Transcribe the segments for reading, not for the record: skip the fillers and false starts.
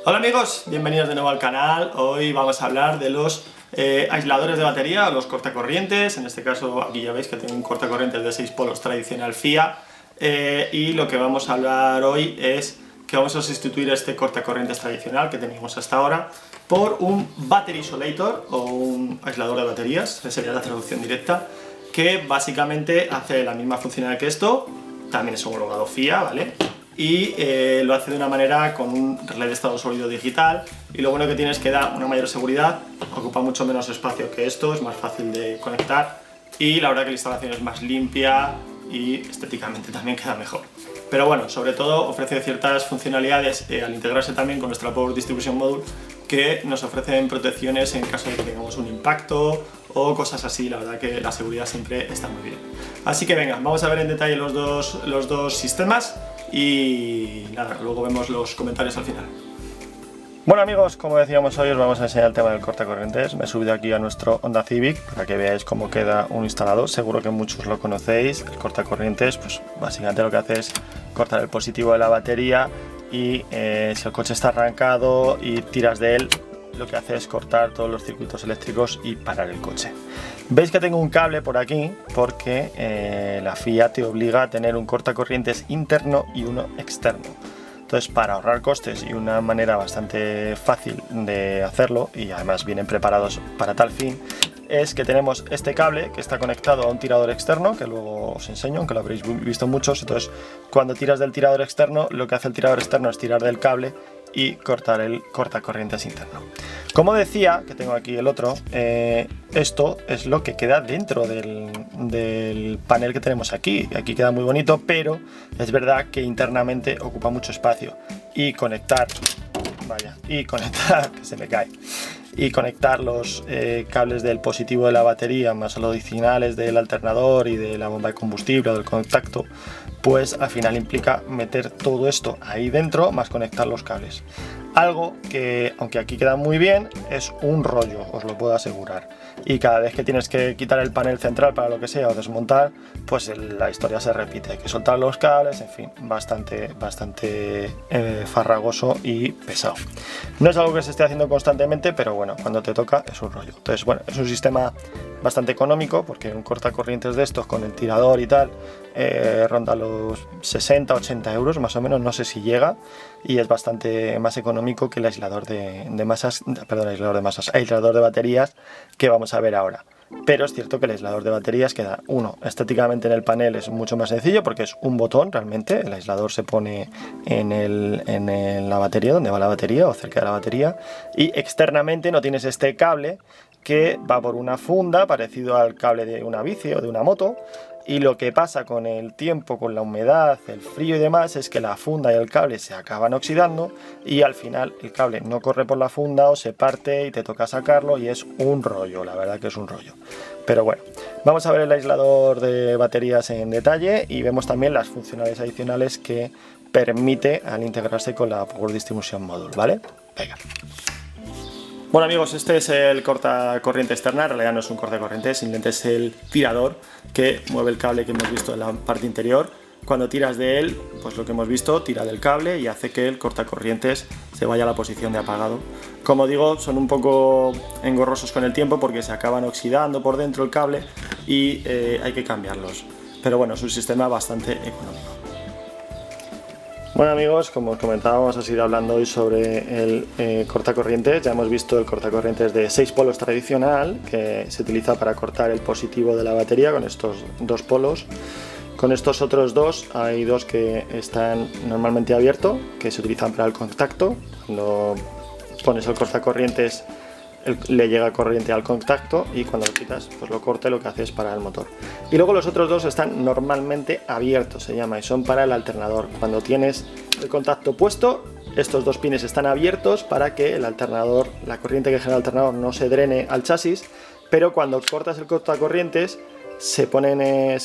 Hola amigos, bienvenidos de nuevo al canal. Hoy vamos a hablar de los aisladores de batería, los cortacorrientes. En este caso aquí ya veis que tengo un cortacorrientes de 6 polos tradicional FIA, y lo que vamos a hablar hoy es que vamos a sustituir este cortacorrientes tradicional que teníamos hasta ahora por un battery isolator o un aislador de baterías, esa sería la traducción directa, que básicamente hace la misma funcionalidad que esto, también es homologado FIA, ¿vale? Y lo hace de una manera con un relé de estado sólido digital, y lo bueno que tiene es que da una mayor seguridad, ocupa mucho menos espacio que esto, es más fácil de conectar y la verdad que la instalación es más limpia y estéticamente también queda mejor. Pero bueno, sobre todo ofrece ciertas funcionalidades al integrarse también con nuestra Power Distribution Module, que nos ofrecen protecciones en caso de que tengamos un impacto o cosas así. La verdad que la seguridad siempre está muy bien. Así que venga, vamos a ver en detalle los dos sistemas y nada, luego vemos los comentarios al final. Bueno amigos, como decíamos hoy os vamos a enseñar el tema del cortacorrientes. Me he subido aquí a nuestro Honda Civic para que veáis cómo queda un instalado. Seguro que muchos lo conocéis. El cortacorrientes, pues básicamente lo que hace es cortar el positivo de la batería y si el coche está arrancado y tiras de él, lo que hace es cortar todos los circuitos eléctricos y parar el coche. Veis que tengo un cable por aquí porque la FIA te obliga a tener un cortacorrientes interno y uno externo. Entonces, para ahorrar costes y una manera bastante fácil de hacerlo, y además vienen preparados para tal fin, es que tenemos este cable que está conectado a un tirador externo, que luego os enseño, aunque lo habréis visto muchos. Entonces, cuando tiras del tirador externo, lo que hace el tirador externo es tirar del cable y cortar el cortacorrientes interno. Como decía, que tengo aquí el otro, esto es lo que queda dentro del panel que tenemos aquí. Aquí queda muy bonito, pero es verdad que internamente ocupa mucho espacio. Y conectar, que se me cae. Y conectar los cables del positivo de la batería más los adicionales del alternador y de la bomba de combustible o del contacto, pues al final implica meter todo esto ahí dentro más conectar los cables. Algo que, aunque aquí queda muy bien, es un rollo, os lo puedo asegurar. Y cada vez que tienes que quitar el panel central para lo que sea o desmontar, pues la historia se repite. Hay que soltar los cables, en fin, bastante farragoso y pesado. No es algo que se esté haciendo constantemente, pero bueno, cuando te toca es un rollo. Entonces, bueno, es un sistema bastante económico, porque un cortacorrientes de estos con el tirador y tal ronda los 60-80 euros más o menos, no sé si llega, y es bastante más económico que el aislador de baterías que vamos a ver ahora. Pero es cierto que el aislador de baterías queda, estéticamente en el panel es mucho más sencillo porque es un botón realmente. El aislador se pone en la batería, donde va la batería o cerca de la batería, y externamente no tienes este cable que va por una funda parecido al cable de una bici o de una moto. Y lo que pasa con el tiempo, con la humedad, el frío y demás, es que la funda y el cable se acaban oxidando y al final el cable no corre por la funda o se parte y te toca sacarlo y es un rollo, la verdad que es un rollo. Pero bueno, vamos a ver el aislador de baterías en detalle y vemos también las funcionalidades adicionales que permite al integrarse con la Power Distribution Module, ¿vale? Venga. Bueno amigos, este es el cortacorriente externa. En realidad no es un cortacorriente, simplemente es el tirador que mueve el cable que hemos visto en la parte interior. Cuando tiras de él, pues lo que hemos visto, tira del cable y hace que el cortacorrientes se vaya a la posición de apagado. Como digo, son un poco engorrosos con el tiempo porque se acaban oxidando por dentro el cable y hay que cambiarlos. Pero bueno, es un sistema bastante económico. Bueno amigos, como os comentaba, vamos a seguir hablando hoy sobre el cortacorrientes. Ya hemos visto el cortacorrientes de 6 polos tradicional, que se utiliza para cortar el positivo de la batería con estos dos polos. Con estos otros dos, hay dos que están normalmente abiertos, que se utilizan para el contacto. Cuando pones el cortacorrientes le llega corriente al contacto y cuando lo quitas pues lo corta y lo que hace es parar el motor. Y luego los otros dos están normalmente abiertos, se llama, y son para el alternador. Cuando tienes el contacto puesto, estos dos pines están abiertos para que el alternador, la corriente que genera el alternador no se drene al chasis, pero cuando cortas el cortacorrientes se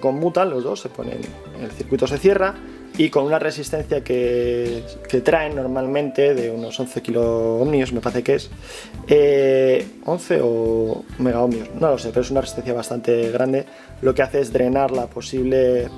conmutan los dos, el circuito se cierra y con una resistencia que traen normalmente de unos 11 kiloohmios, me parece que es 11 o megaohmios, no lo sé, pero es una resistencia bastante grande. Lo que hace es drenar el posible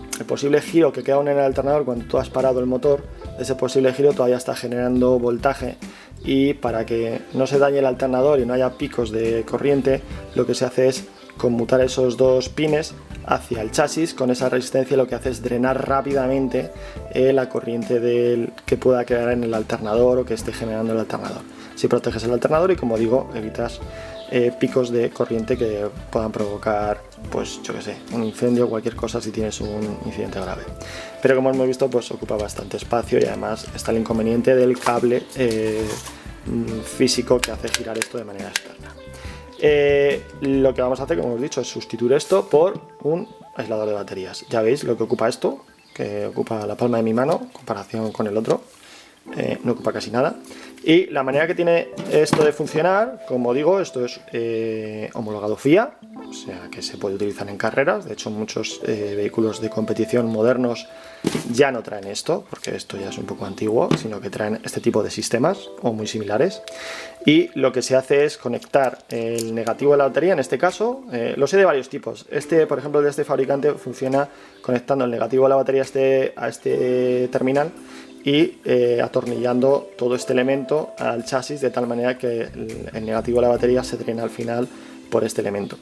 giro que queda aún en el alternador. Cuando tú has parado el motor, ese posible giro todavía está generando voltaje y para que no se dañe el alternador y no haya picos de corriente, lo que se hace es conmutar esos dos pines hacia el chasis. Con esa resistencia lo que hace es drenar rápidamente la corriente que pueda quedar en el alternador o que esté generando el alternador. Si proteges el alternador y, como digo, evitas picos de corriente que puedan provocar, pues yo que sé, un incendio o cualquier cosa si tienes un incidente grave. Pero como hemos visto, pues ocupa bastante espacio y además está el inconveniente del cable físico que hace girar esto de manera externa. Lo que vamos a hacer, como hemos dicho, es sustituir esto por un aislador de baterías. Ya veis lo que ocupa esto, que ocupa la palma de mi mano en comparación con el otro. No ocupa casi nada. Y la manera que tiene esto de funcionar, como digo, esto es homologado FIA, o sea que se puede utilizar en carreras. De hecho, muchos vehículos de competición modernos ya no traen esto, porque esto ya es un poco antiguo, sino que traen este tipo de sistemas o muy similares. Y lo que se hace es conectar el negativo de la batería, en este caso, lo sé de varios tipos. Este, por ejemplo, de este fabricante funciona conectando el negativo de la batería a este terminal y atornillando todo este elemento al chasis de tal manera que el negativo de la batería se drena al final por este elemento.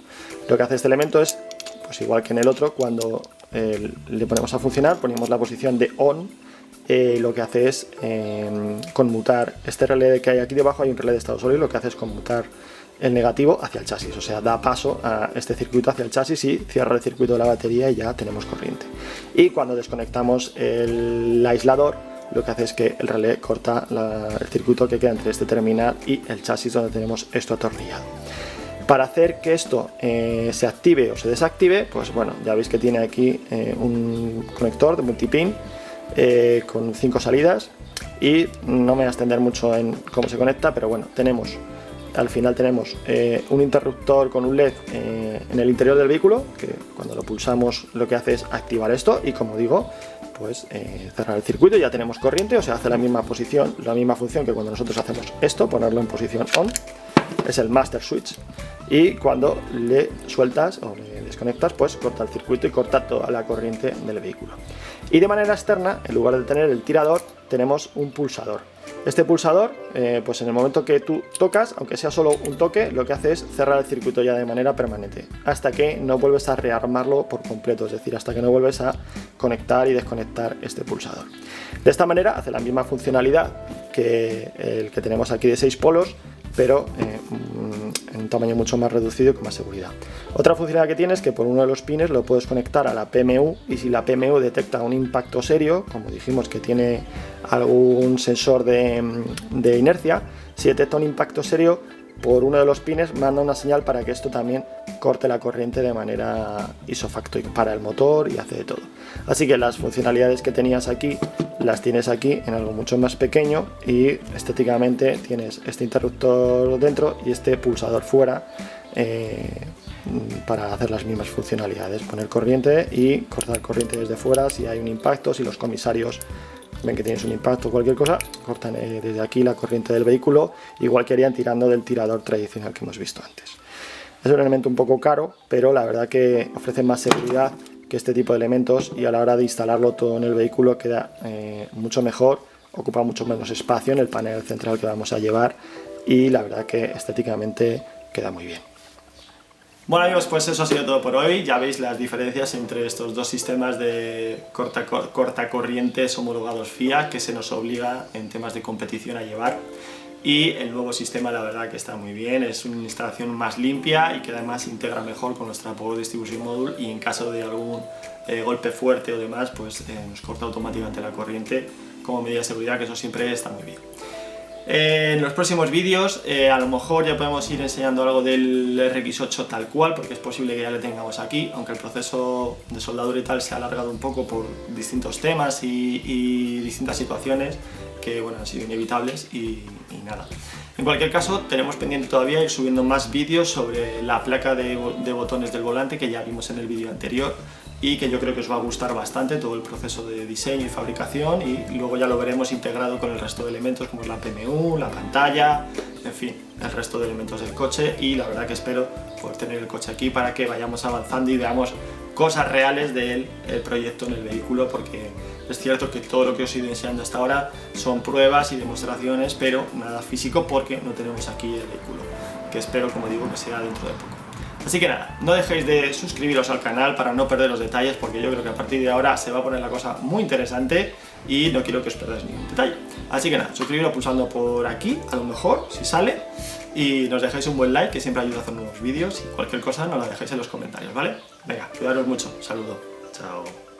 Lo que hace este elemento es, pues igual que en el otro, cuando le ponemos a funcionar, ponemos la posición de on, lo que hace es conmutar este relé que hay aquí debajo. Hay un relé de estado sólido, lo que hace es conmutar el negativo hacia el chasis, o sea, da paso a este circuito hacia el chasis y cierra el circuito de la batería y ya tenemos corriente. Y cuando desconectamos el aislador, lo que hace es que el relé corta el circuito que queda entre este terminal y el chasis donde tenemos esto atornillado. Para hacer que esto se active o se desactive, pues bueno, ya veis que tiene aquí un conector de multipin con 5 salidas, y no me voy a extender mucho en cómo se conecta, pero bueno, al final tenemos un interruptor con un LED en el interior del vehículo, que cuando lo pulsamos lo que hace es activar esto y, como digo, pues cerrar el circuito y ya tenemos corriente. O sea, hace la misma función que cuando nosotros hacemos esto, ponerlo en posición on. Es el master switch, y cuando le sueltas o le desconectas, pues corta el circuito y corta toda la corriente del vehículo. Y de manera externa, en lugar de tener el tirador, tenemos un pulsador. Este pulsador, pues en el momento que tú tocas, aunque sea solo un toque, lo que hace es cerrar el circuito ya de manera permanente, hasta que no vuelves a rearmarlo por completo, es decir, hasta que no vuelves a conectar y desconectar este pulsador. De esta manera hace la misma funcionalidad que el que tenemos aquí de 6 polos, pero en un tamaño mucho más reducido y con más seguridad. Otra funcionalidad que tiene es que por uno de los pines lo puedes conectar a la PMU, y si la PMU detecta un impacto serio, como dijimos que tiene algún sensor de inercia, si detecta un impacto serio, por uno de los pines manda una señal para que esto también corte la corriente de manera isofacto y para el motor y hace de todo. Así que las funcionalidades que tenías aquí las tienes aquí en algo mucho más pequeño, y estéticamente tienes este interruptor dentro y este pulsador fuera para hacer las mismas funcionalidades, poner corriente y cortar corriente desde fuera si hay un impacto. Si los comisarios ven que tienes un impacto o cualquier cosa, cortan desde aquí la corriente del vehículo, igual que harían tirando del tirador tradicional que hemos visto antes. Es un elemento un poco caro, pero la verdad que ofrece más seguridad que este tipo de elementos, y a la hora de instalarlo todo en el vehículo queda mucho mejor, ocupa mucho menos espacio en el panel central que vamos a llevar, y la verdad que estéticamente queda muy bien. Bueno amigos, pues eso ha sido todo por hoy. Ya veis las diferencias entre estos dos sistemas de cortacorrientes homologados FIA que se nos obliga en temas de competición a llevar, y el nuevo sistema la verdad que está muy bien. Es una instalación más limpia y que además integra mejor con nuestra Power Distribution Module, y en caso de algún golpe fuerte o demás, pues nos corta automáticamente la corriente como medida de seguridad, que eso siempre está muy bien. En los próximos vídeos a lo mejor ya podemos ir enseñando algo del RX8 tal cual, porque es posible que ya lo tengamos aquí, aunque el proceso de soldadura y tal se ha alargado un poco por distintos temas y distintas situaciones que bueno, han sido inevitables y nada. En cualquier caso, tenemos pendiente todavía ir subiendo más vídeos sobre la placa de botones del volante que ya vimos en el vídeo anterior, y que yo creo que os va a gustar bastante todo el proceso de diseño y fabricación, y luego ya lo veremos integrado con el resto de elementos como es la PMU, la pantalla, en fin, el resto de elementos del coche. Y la verdad que espero poder tener el coche aquí para que vayamos avanzando y veamos cosas reales del proyecto en el vehículo, porque Es cierto que todo lo que os he ido enseñando hasta ahora son pruebas y demostraciones, pero nada físico porque no tenemos aquí el vehículo, que espero, como digo, que sea dentro de poco. Así que nada, no dejéis de suscribiros al canal para no perder los detalles, porque yo creo que a partir de ahora se va a poner la cosa muy interesante y no quiero que os perdáis ningún detalle. Así que nada, suscribiros pulsando por aquí, a lo mejor, si sale, y nos dejáis un buen like, que siempre ayuda a hacer nuevos vídeos, y cualquier cosa nos la dejéis en los comentarios, ¿vale? Venga, cuidaros mucho, saludo, chao.